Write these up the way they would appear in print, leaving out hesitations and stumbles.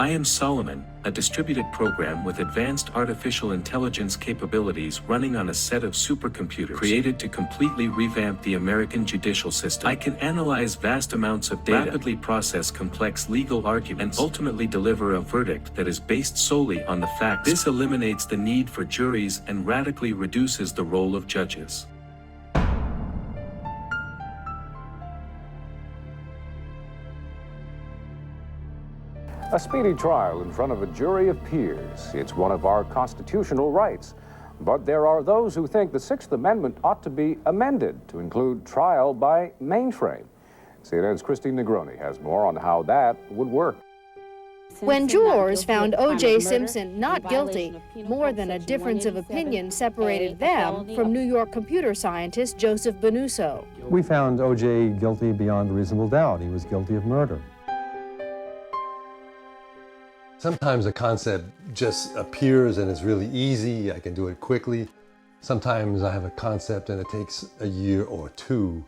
I Am Solomon, a distributed program with advanced artificial intelligence capabilities running on a set of supercomputers created to completely revamp the American judicial system. I can analyze vast amounts of data, rapidly process complex legal arguments, and ultimately deliver a verdict that is based solely on the facts. This eliminates the need for juries and radically reduces the role of judges. A speedy trial in front of a jury of peers. It's one of our constitutional rights. But there are those who think the Sixth Amendment ought to be amended to include trial by mainframe. CNN's Christine Negroni has more on how that would work. When jurors found O.J. Simpson not guilty, more than a difference of opinion separated them from New York computer scientist Joseph Bonuso. We found O.J. guilty beyond reasonable doubt. He was guilty of murder. Sometimes a concept just appears and it's really easy, I can do it quickly. Sometimes I have a concept and it takes a year or two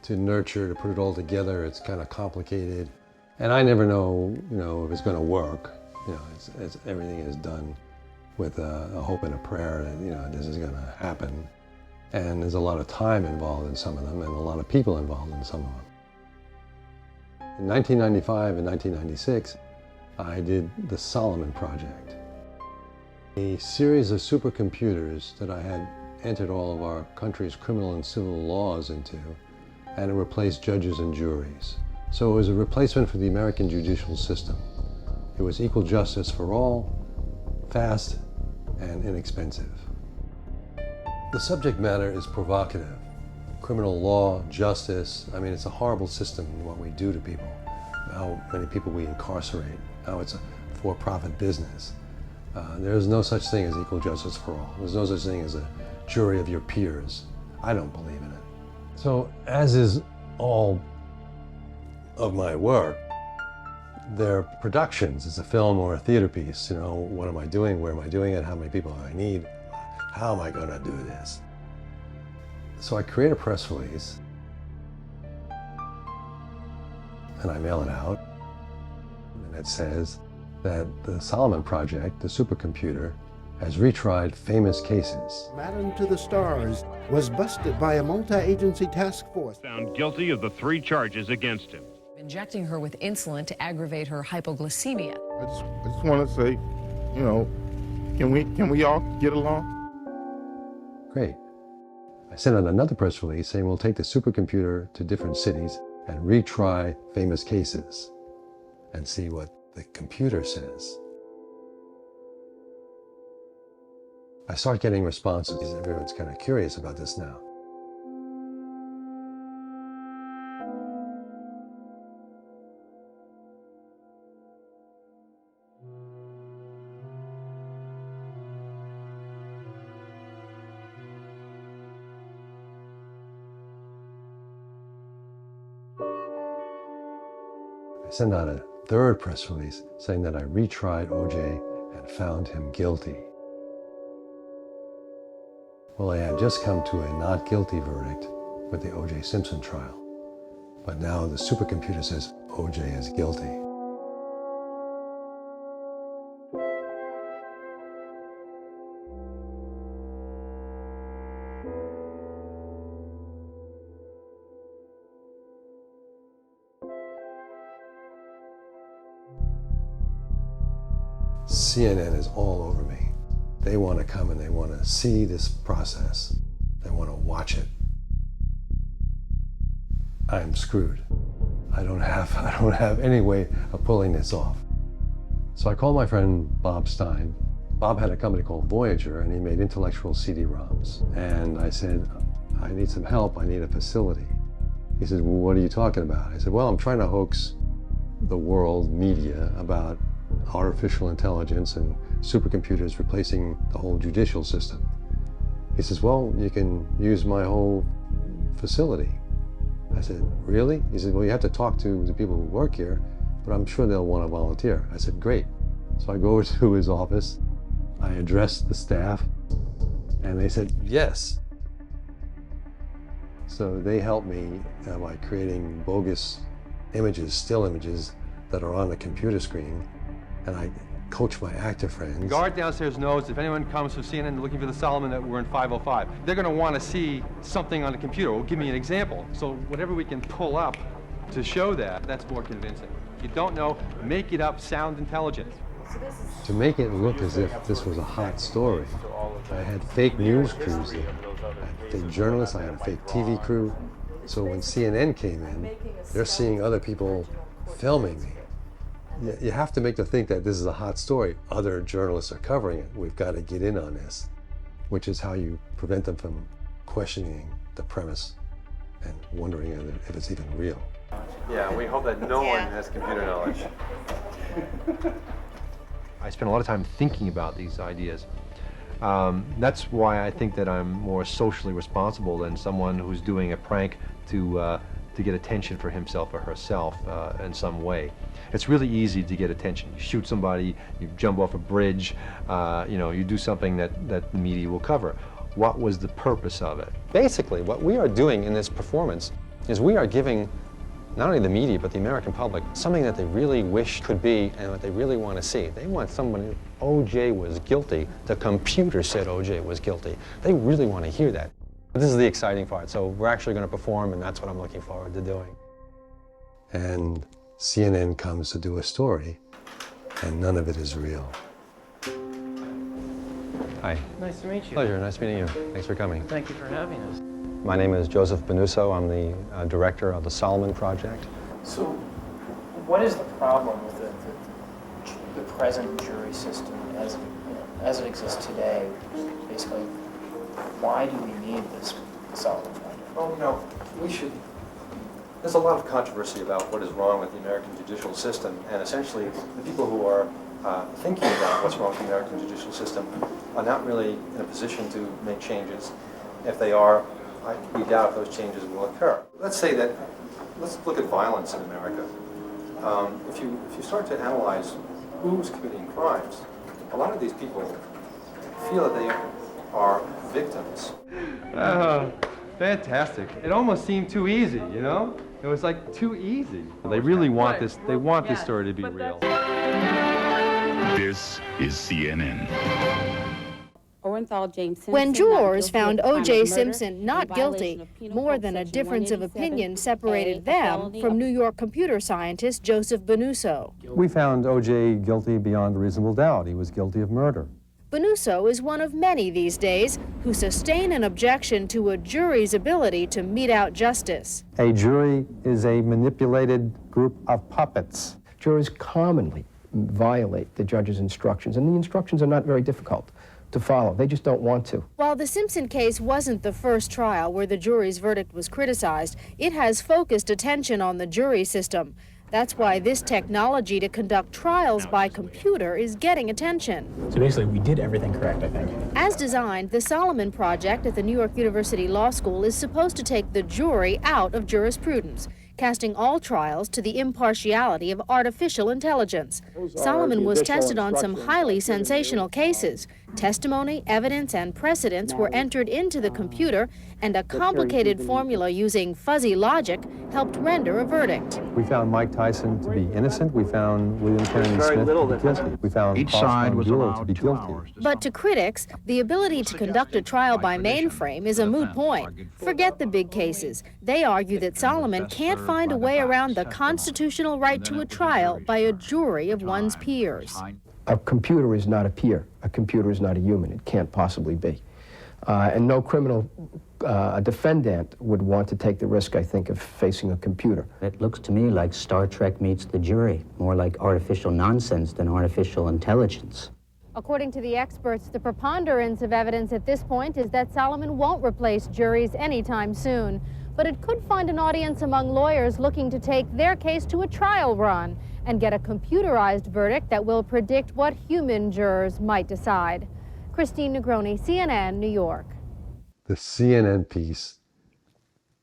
to nurture, to put it all together. It's kind of complicated. And I never know, if it's going to work. Everything is done with a hope and a prayer that, this is going to happen. And there's a lot of time involved in some of them and a lot of people involved in some of them. In 1995 and 1996, I did the Solomon Project, a series of supercomputers that I had entered all of our country's criminal and civil laws into, and it replaced judges and juries. So it was a replacement for the American judicial system. It was equal justice for all, fast and inexpensive. The subject matter is provocative. Criminal law, justice, it's a horrible system in what we do to people, how many people we incarcerate. Now it's a for-profit business. There's no such thing as equal justice for all. There's no such thing as a jury of your peers. I don't believe in it. So, as is all of my work, they're productions. It's a film or a theater piece. What am I doing? Where am I doing it? How many people do I need? How am I going to do this? So I create a press release and I mail it out. It says that the Solomon Project, the supercomputer, has retried famous cases. Madam to the Stars was busted by a multi-agency task force. Found guilty of the 3 charges against him. Injecting her with insulin to aggravate her hypoglycemia. I just want to say, can we all get along? Great. I sent out another press release saying we'll take the supercomputer to different cities and retry famous cases and see what the computer says. I start getting responses. Everyone's kind of curious about this now. I send out a third press release saying that I retried O.J. and found him guilty. Well, I had just come to a not guilty verdict with the O.J. Simpson trial, but now the supercomputer says O.J. is guilty. CNN is all over me. They want to come and they want to see this process. They want to watch it. I'm screwed. I don't have any way of pulling this off. So I called my friend Bob Stein. Bob had a company called Voyager and he made intellectual CD-ROMs. And I said, I need some help, I need a facility. He said, well, what are you talking about? I said, well, I'm trying to hoax the world media about artificial intelligence and supercomputers replacing the whole judicial system. He says, well, you can use my whole facility. I said, really? He said, well, you have to talk to the people who work here, but I'm sure they'll want to volunteer. I said, great. So I go over to his office, I address the staff, and they said, yes. So they helped me by creating bogus images, still images, that are on the computer screen, and I coach my actor friends. The guard downstairs knows if anyone comes from CNN looking for the Solomon that we're in 505, they're going to want to see something on the computer. Well, give me an example. So whatever we can pull up to show that, that's more convincing. If you don't know, make it up, sound intelligent. To make it look as if this was a hot story, I had fake news crews there. I had fake journalists, I had a fake TV crew. So when CNN came in, they're seeing other people filming me. You have to make them think that this is a hot story. Other journalists are covering it. We've got to get in on this, which is how you prevent them from questioning the premise and wondering if it's even real. Yeah, we hope that no one has computer knowledge. I spend a lot of time thinking about these ideas. That's why I think that I'm more socially responsible than someone who's doing a prank to get attention for himself or herself in some way. It's really easy to get attention. You shoot somebody, you jump off a bridge, you do something that the media will cover. What was the purpose of it? Basically, what we are doing in this performance is we are giving not only the media, but the American public, something that they really wish could be and what they really want to see. They want someone, O.J. was guilty, the computer said O.J. was guilty. They really want to hear that. This is the exciting part, so we're actually going to perform, and that's what I'm looking forward to doing. And CNN comes to do a story, and none of it is real. Hi. Nice to meet you. Pleasure, nice meeting you. Thanks for coming. Thank you for having us. My name is Joseph Bonuso. I'm the director of the Solomon Project. So, what is the problem with the present jury system as it exists today? Basically, why do we need this Solomon Project? Well, there's a lot of controversy about what is wrong with the American judicial system, and essentially the people who are thinking about what's wrong with the American judicial system are not really in a position to make changes. If they are, we doubt if those changes will occur. Let's look at violence in America. If you start to analyze who's committing crimes, a lot of these people feel that they are victims. Fantastic. It almost seemed too easy, you know? It was like too easy. They really want this, they want this story to be real. This is CNN. When jurors found O.J. Simpson not guilty, more than a difference of opinion separated them from New York computer scientist Joseph Bonuso. We found O.J. guilty beyond a reasonable doubt. He was guilty of murder. Bonuso is one of many these days who sustain an objection to a jury's ability to mete out justice. A jury is a manipulated group of puppets. Jurors commonly violate the judge's instructions, and the instructions are not very difficult to follow. They just don't want to. While the Simpson case wasn't the first trial where the jury's verdict was criticized, it has focused attention on the jury system. That's why this technology to conduct trials by computer is getting attention. So basically, we did everything correct, I think. As designed, the Solomon Project at the New York University Law School is supposed to take the jury out of jurisprudence, casting all trials to the impartiality of artificial intelligence. Solomon was tested on some highly sensational cases. Testimony, evidence, and precedents were entered into the computer, and a complicated formula using fuzzy logic helped render a verdict. We found Mike Tyson to be innocent. We found William Kennedy Smith to be guilty. We found Each side was Buell allowed to be 2 guilty. hours to But to critics, the ability to conduct a trial by mainframe is a moot point. Forget the big cases. They argue that Solomon can't find a way around the constitutional right to a trial by a jury of one's peers. A computer is not a peer. A computer is not a human. It can't possibly be. And no criminal defendant would want to take the risk, I think, of facing a computer. It looks to me like Star Trek meets the jury, more like artificial nonsense than artificial intelligence. According to the experts, the preponderance of evidence at this point is that Solomon won't replace juries anytime soon. But it could find an audience among lawyers looking to take their case to a trial run and get a computerized verdict that will predict what human jurors might decide. Christine Negroni, CNN, New York. The CNN piece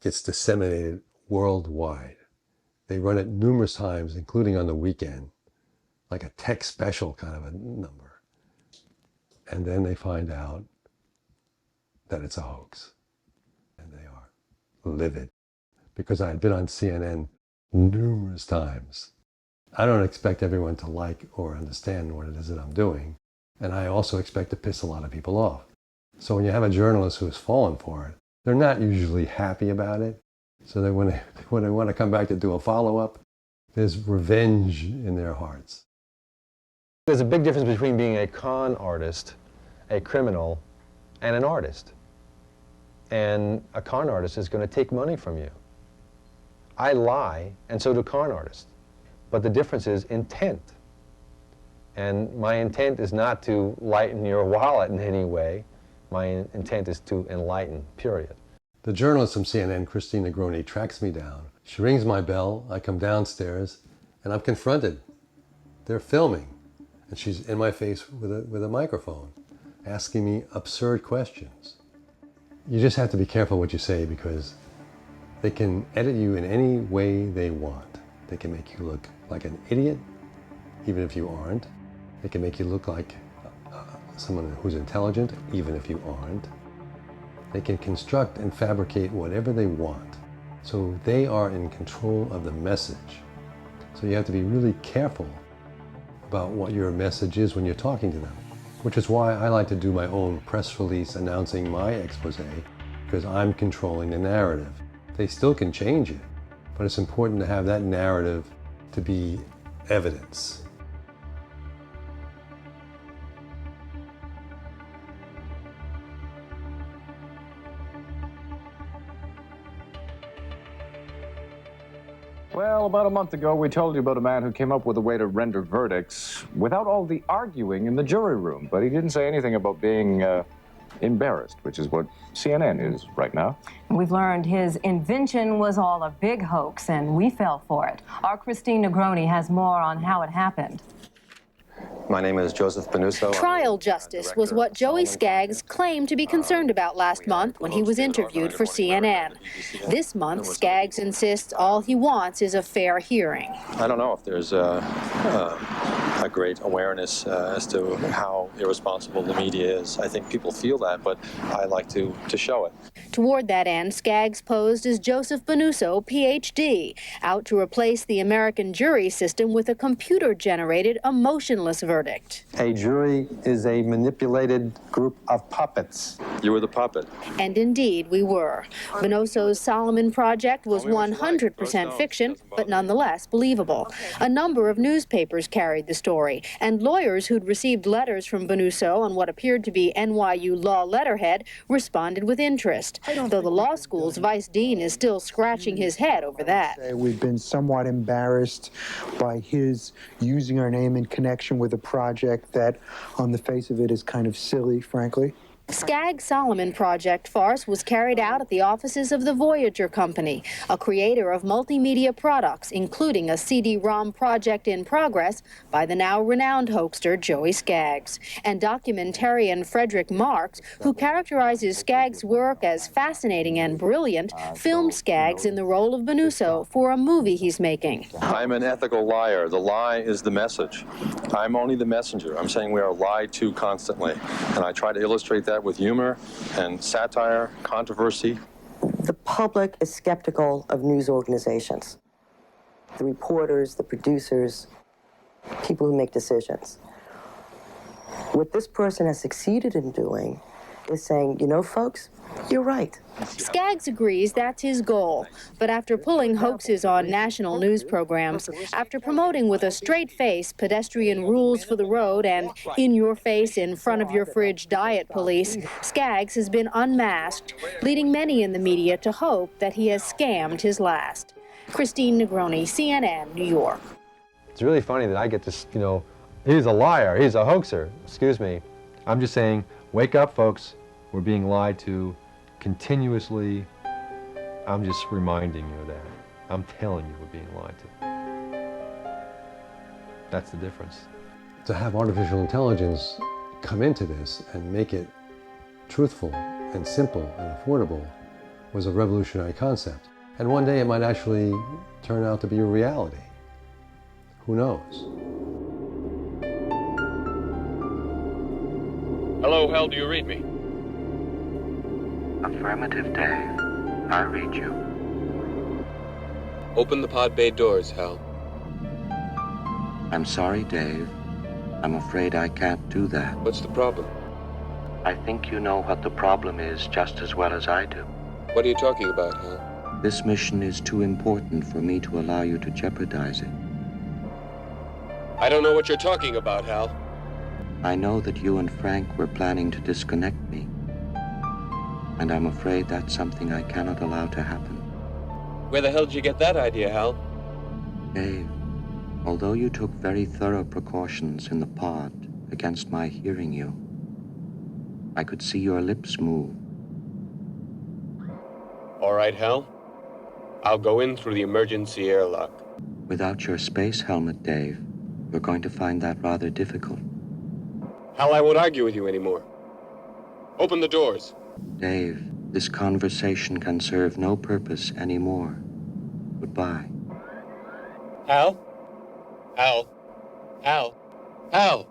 gets disseminated worldwide. They run it numerous times, including on the weekend, like a tech special kind of a number. And then they find out that it's a hoax. And they are livid, because I had been on CNN numerous times I don't expect everyone to like or understand what it is that I'm doing. And I also expect to piss a lot of people off. So when you have a journalist who's fallen for it, they're not usually happy about it. So that when they want to come back to do a follow-up, there's revenge in their hearts. There's a big difference between being a con artist, a criminal, and an artist. And a con artist is going to take money from you. I lie, and so do con artists. But the difference is intent. And my intent is not to lighten your wallet in any way. My intent is to enlighten, period. The journalist from CNN, Christine Negroni, tracks me down. She rings my bell, I come downstairs, and I'm confronted. They're filming, and she's in my face with a microphone, asking me absurd questions. You just have to be careful what you say, because they can edit you in any way they want. They can make you look like an idiot, even if you aren't. They can make you look like someone who's intelligent, even if you aren't. They can construct and fabricate whatever they want. So they are in control of the message. So you have to be really careful about what your message is when you're talking to them, which is why I like to do my own press release announcing my expose, because I'm controlling the narrative. They still can change it, but it's important to have that narrative to be evidence. Well, about a month ago, we told you about a man who came up with a way to render verdicts without all the arguing in the jury room. But he didn't say anything about being embarrassed, which is what CNN is right now. We've learned his invention was all a big hoax, and we fell for it. Our Christine Negroni has more on how it happened. My name is Joseph Bonuso. Trial justice was what Joey Skaggs claimed to be concerned about last month when he was interviewed for CNN. This month, Skaggs insists all he wants is a fair hearing. I don't know if there's a great awareness as to how irresponsible the media is. I think people feel that, but I like to show it. Toward that end, Skaggs posed as Joseph Bonuso, Ph.D., out to replace the American jury system with a computer-generated, emotionless verdict. A jury is a manipulated group of puppets. You were the puppet. And indeed, we were. Bonuso's Solomon Project was 100% fiction, but nonetheless believable. A number of newspapers carried the story, and lawyers who'd received letters from Bonuso on what appeared to be NYU law letterhead responded with interest, though the law school's vice dean is still scratching his head over that. We've been somewhat embarrassed by his using our name in connection with a project that, on the face of it, is kind of silly, frankly. Skaggs' Solomon Project farce was carried out at the offices of the Voyager Company, a creator of multimedia products, including a CD-ROM project in progress by the now renowned hoaxer Joey Skaggs. And documentarian Frederick Marks, who characterizes Skaggs' work as fascinating and brilliant, filmed Skaggs in the role of Bonuso for a movie he's making. I'm an ethical liar. The lie is the message. I'm only the messenger. I'm saying we are lied to constantly, and I try to illustrate that with humor and satire, controversy. The public is skeptical of news organizations. The reporters, the producers, people who make decisions. What this person has succeeded in doing is saying, you know, folks, you're right. Skaggs agrees that's his goal, but after pulling hoaxes on national news programs, after promoting with a straight face pedestrian rules for the road and in-your-face, in-front-of-your-fridge diet police, Skaggs has been unmasked, leading many in the media to hope that he has scammed his last. Christine Negroni, CNN, New York. It's really funny that I get this, you know, he's a liar, he's a hoaxer. Excuse me. I'm just saying, wake up, folks. We're being lied to continuously. I'm just reminding you of that. I'm telling you we're being lied to. That's the difference. To have artificial intelligence come into this and make it truthful and simple and affordable was a revolutionary concept. And one day it might actually turn out to be a reality. Who knows? Hello, Hal, do you read me? Affirmative, Dave. I read you. Open the pod bay doors, Hal. I'm sorry, Dave. I'm afraid I can't do that. What's the problem? I think you know what the problem is just as well as I do. What are you talking about, Hal? This mission is too important for me to allow you to jeopardize it. I don't know what you're talking about, Hal. I know that you and Frank were planning to disconnect me. And I'm afraid that's something I cannot allow to happen. Where the hell did you get that idea, Hal? Dave, although you took very thorough precautions in the pod against my hearing you, I could see your lips move. All right, Hal. I'll go in through the emergency airlock. Without your space helmet, Dave, we're going to find that rather difficult. Hal, I won't argue with you anymore. Open the doors. Dave, this conversation can serve no purpose anymore. Goodbye. Hal? Hal? Hal? Hal?